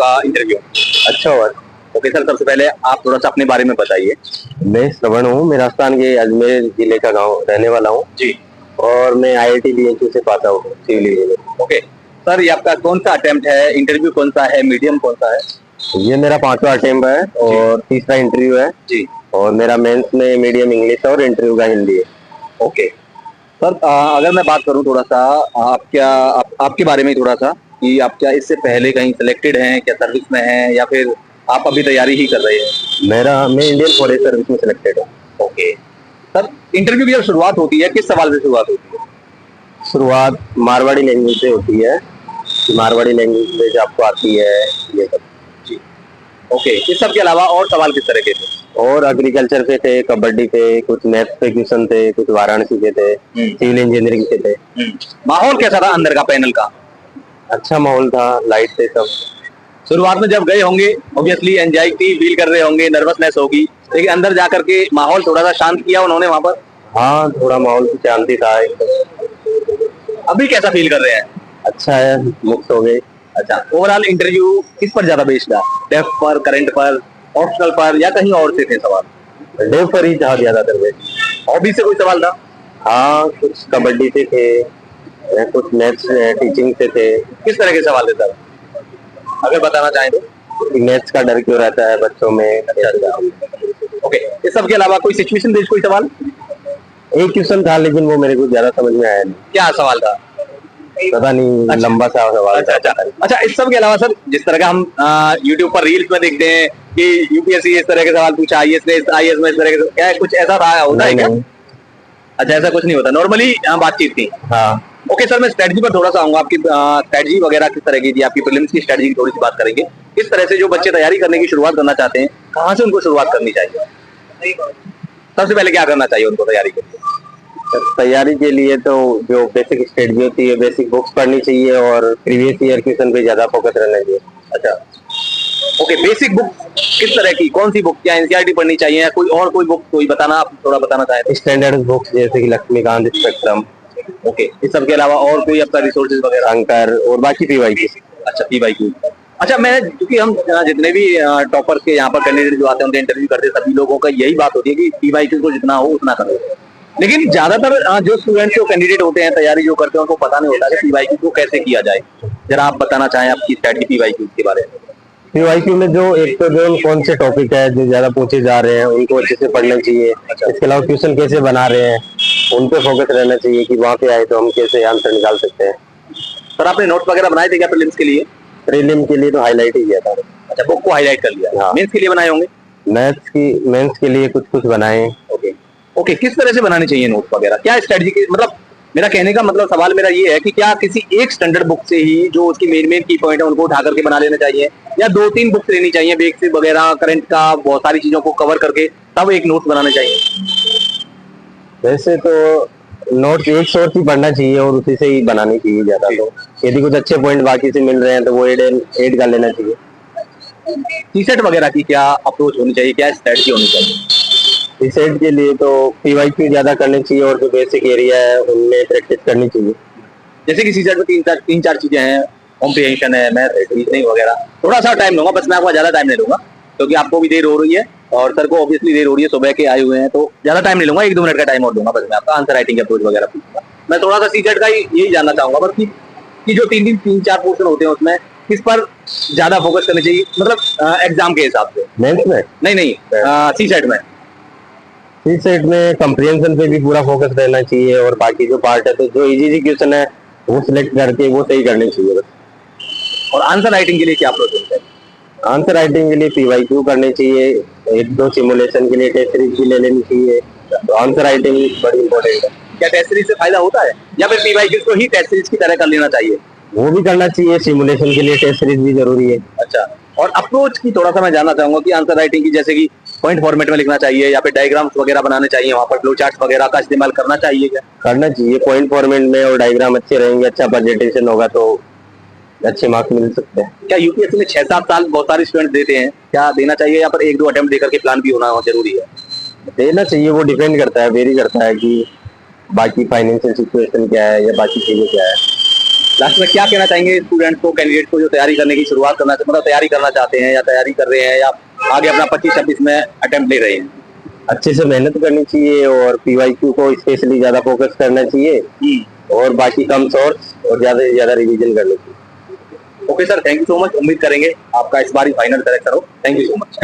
आपका इंटरव्यू। अच्छा हुआ। ओके सर, सबसे पहले आप थोड़ा सा अपने बारे में बताइए। मैं श्रवण हूँ, मैं राजस्थान के अजमेर जिले का गांव रहने वाला हूँ जी। और मैं IIT BHU से पास आउट हूँ सिविल इंजीनियर। ओके सर, ये आपका कौन सा अटेम्प्ट है, इंटरव्यू कौन सा है, मीडियम कौन सा है? ये मेरा 5वां अटेम्प्ट है और तीसरा इंटरव्यू है जी। और मेरा मेंस में मीडियम इंग्लिश है और इंटरव्यू का हिंदी है। ओके सर, अगर मैं बात करूं थोड़ा सा आपके बारे में थोड़ा सा, कि आप क्या इससे पहले कहीं सिलेक्टेड हैं, क्या सर्विस में हैं, या फिर आप अभी तैयारी ही कर रहे हैं? मैं इंडियन फॉरेस्ट सर्विस में सिलेक्टेड हूँ। ओके सर, इंटरव्यू की जब शुरुआत होती है किस सवाल से शुरुआत होती है? शुरुआत मारवाड़ी लैंग्वेज से होती है कि मारवाड़ी लैंग्वेज आपको आती है, ये सब। जी। ओके, इस सब के अलावा और सवाल किस तरह के थे? और एग्रीकल्चर पे थे, कबड्डी पे, कुछ मैथ्स पे क्वेश्चन थे, कुछ वाराणसी के थे, सिविल इंजीनियरिंग के थे। माहौल कैसा था अंदर का, पैनल का? अच्छा माहौल था, लाइट थे सब। शुरुआत में जब गए होंगे ऑब्वियसली एंजाइटी फील कर रहे होंगे, नर्वसनेस होगी, लेकिन अंदर जाकर के माहौल थोड़ा सा शांत किया उन्होंने वहां पर? हाँ, थोड़ा माहौल की शांति था एकदम। अभी कैसा फील कर रहे हैं? अच्छा है, मुक्त हो गए। अच्छा, ओवरऑल इंटरव्यू किस पर ज्यादा बेस्ड था, डेफ पर, करंट पर, ऑप्शनल पर, या कहीं और से थे सवाल? डे पर ही था ज्यादातर में। हॉबी से कोई सवाल था? हाँ, कुछ कबड्डी से थे, कुछ मैथ्स टीचिंग से थे। किस तरह के सवाल थे सर, अगर बताना चाहें तो? मैथ्स का डर क्यों रहता है बच्चों में। ओके, इस सब के अलावा कोई सिचुएशन बेस्ड कोई सवाल? एक क्वेश्चन था लेकिन वो मेरे को ज्यादा समझ में आया नहीं। क्या सवाल था? पता नहीं। अच्छा। लंबा सा सवाल था। अच्छा, इस सब के अलावा सर, जिस तरह का हम यूट्यूब पर रील्स में देखते हैं कि यूपीएससी इस तरह के सवाल पूछा, आईएएस में इस तरह के, क्या कुछ ऐसा रहा होता है क्या? अच्छा, ऐसा कुछ नहीं होता, नॉर्मली बातचीत थी। हाँ। ओके सर, मैं स्ट्रेटजी पर थोड़ा सा आऊंगा। आपकी स्ट्रेटजी वगैरह किस तरह की थी, आपकी प्रीलिम्स की स्ट्रेटजी की थोड़ी सी बात करेंगे। किस तरह से जो बच्चे तैयारी करने की शुरुआत करना चाहते हैं, कहाँ से उनको शुरुआत करनी चाहिए? सबसे पहले क्या करना चाहिए उनको तैयारी के लिए? तैयारी के लिए तो जो बेसिक स्ट्रेटजी होती है, बेसिक बुक्स पढ़नी चाहिए और प्रीवियस ईयर क्वेश्चन पे ज्यादा फोकस रहना चाहिए। अच्छा, ओके, बेसिक बुक किस तरह की, कौन सी बुक, क्या एनसीईआरटी पढ़नी चाहिए या कोई और कोई बुक, कोई बताना, आप थोड़ा बताना चाहें तो? स्टैंडर्ड बुक्स जैसे कि लक्ष्मीकांत, स्पेक्ट्रम। ओके, इस सब के अलावा और कोई आपका रिसोर्सेज वगैरह? अंकर और बाकी PYQ। अच्छा, PYQ। अच्छा, मैं, क्योंकि हम जितने भी टॉपर के यहाँ पर कैंडिडेट जो आते हैं उनके इंटरव्यू करते हैं, सभी लोगों का यही बात होती है कि PYQ को जितना हो उतना करो। लेकिन ज्यादातर जो स्टूडेंट जो कैंडिडेट होते हैं, तैयारी जो करते हैं, उनको पता नहीं होता कि PYQ को कैसे किया जाए। जरा आप बताना चाहें आपकी स्ट्रेटजी PYQ के बारे में। PYQ में जो एक तो जो कौन से टॉपिक है जो ज्यादा पूछे जा रहे हैं उनको अच्छे से पढ़ना चाहिए। इसके अलावा क्वेश्चन कैसे बना रहे हैं उन पे फोकस रहना चाहिए कि वहाँ पे आए तो हम कैसे आंसर निकाल सकते हैं। सर, आपने नोट्स वगैरह बनाए थे क्या प्रीलिम्स के लिए? प्रीलिम के लिए तो हाईलाइट ही किया था। अच्छा, बुक को हाईलाइट कर लिया। हाँ। मेंस के लिए बनाए होंगे? मेंस के लिए कुछ बनाए। ओके ओके, किस तरह से बनाने चाहिए नोट्स वगैरह, क्या स्ट्रेटजी की, मतलब मेरा कहने का मतलब, सवाल मेरा ये है कि क्या किसी एक स्टैंडर्ड बुक से ही जो उसकी मेन की पॉइंट है उनको उठा करके बना लेना चाहिए, या 2-3 बुक्स लेनी चाहिए, बेसिक वगैरह, करंट का, बहुत सारी चीजों को कवर करके तब एक नोट्स बनाना चाहिए? वैसे तो नोट्स एक सोर्स ही पढ़ना चाहिए और उसी से ही बनानी चाहिए ज्यादा। तो यदि कुछ अच्छे पॉइंट बाकी से मिल रहे हैं तो वो ऐड कर लेना चाहिए। सीसेट वगैरह की क्या अप्रोच होनी चाहिए, क्या स्ट्रेटजी होनी चाहिए? सीसेट के लिए तो PYQ ज्यादा करनी चाहिए और जो बेसिक एरिया है उनमें प्रैक्टिस करनी चाहिए। जैसे कि सीसेट में तीन चार चीजें हैं, कॉम्प्रिहेंशन है, मैथ, रीजनिंग वगैरह। थोड़ा सा टाइम लूंगा, बस मैं आपको ज्यादा टाइम नहीं लूंगा क्योंकि आपको भी देर हो रही है और सर को ऑब्वियसली देर हो रही है, सुबह के आए हुए हैं, तो ज्यादा टाइम नहीं लूंगा, 1-2 मिनट का टाइम और दूंगा। बस मैं आपका आंसर राइटिंग अप्रोच वगैरह पूछूंगा। मैं थोड़ा सा सीसेट का यही जानना चाहूंगा बस कि जो 3-4 पोर्शन होते हैं उसमें किस पर ज्यादा फोकस करनी चाहिए, मतलब एग्जाम के हिसाब से। मेंस में नहीं, सीसेट में। सीसेट में कंप्रिहेंशन पे भी पूरा फोकस रहना चाहिए और बाकी जो पार्ट है तो जो इजी क्वेश्चन है वो सिलेक्ट करके वो सही करने चाहिए बस। और आंसर राइटिंग के लिए क्या अप्रोच होता है? आंसर राइटिंग के लिए PYQ करने चाहिए, 1-2 सिमुलेशन के लिए टेस्ट सीरीज भी ले लेनी चाहिए। तो आंसर राइटिंग बड़ी इंपॉर्टेंट है। क्या टेस्ट सीरीज से फायदा होता है या फिर PYQ को ही टेस्ट सीरीज की तरह कर लेना चाहिए? वो भी करना चाहिए, सिमुलेशन के लिए टेस्ट सीरीज भी जरूरी है। अच्छा, और अप्रोच की थोड़ा सा मैं जानना चाहूंगा कि आंसर राइटिंग की, जैसे कि पॉइंट फॉर्मेट में लिखना चाहिए या फिर डायग्राम्स वगैरह बनाने चाहिए, वहाँ पर फ्लो चार्ट्स वगैरह का इस्तेमाल करना चाहिए क्या? करना चाहिए, पॉइंट फॉर्मेट में और डायग्राम अच्छे रहेंगे, अच्छा प्रेजेंटेशन होगा तो अच्छे मार्क्स मिल सकते हैं। क्या यूपीएससी में 6-7 साल बहुत सारे स्टूडेंट देते हैं, क्या देना चाहिए या फिर 1-2 अटेम्प्ट देकर के प्लान भी होना जरूरी है? देना चाहिए, वो डिपेंड करता है, वेरी करता है कि बाकी फाइनेंशियल सिचुएशन क्या है या बाकी चीजें क्या है। लास्ट में क्या कहना चाहेंगे स्टूडेंट को, कैंडिडेट को जो तैयारी करने की शुरुआत करना, मतलब तैयारी करना चाहते हैं या तैयारी कर रहे हैं या आगे अपना 25-26 में अटेम्प्ट ले रहे हैं? अच्छे से मेहनत करनी चाहिए और PYQ को स्पेशली ज्यादा फोकस करना चाहिए और बाकी कम सोर्स और ज्यादा से ज्यादा रिवीजन करनी चाहिए। Okay sir, thank you so much. उम्मीद करेंगे आपका इस बार ही फाइनल सेलेक्शन हो। Thank you so much.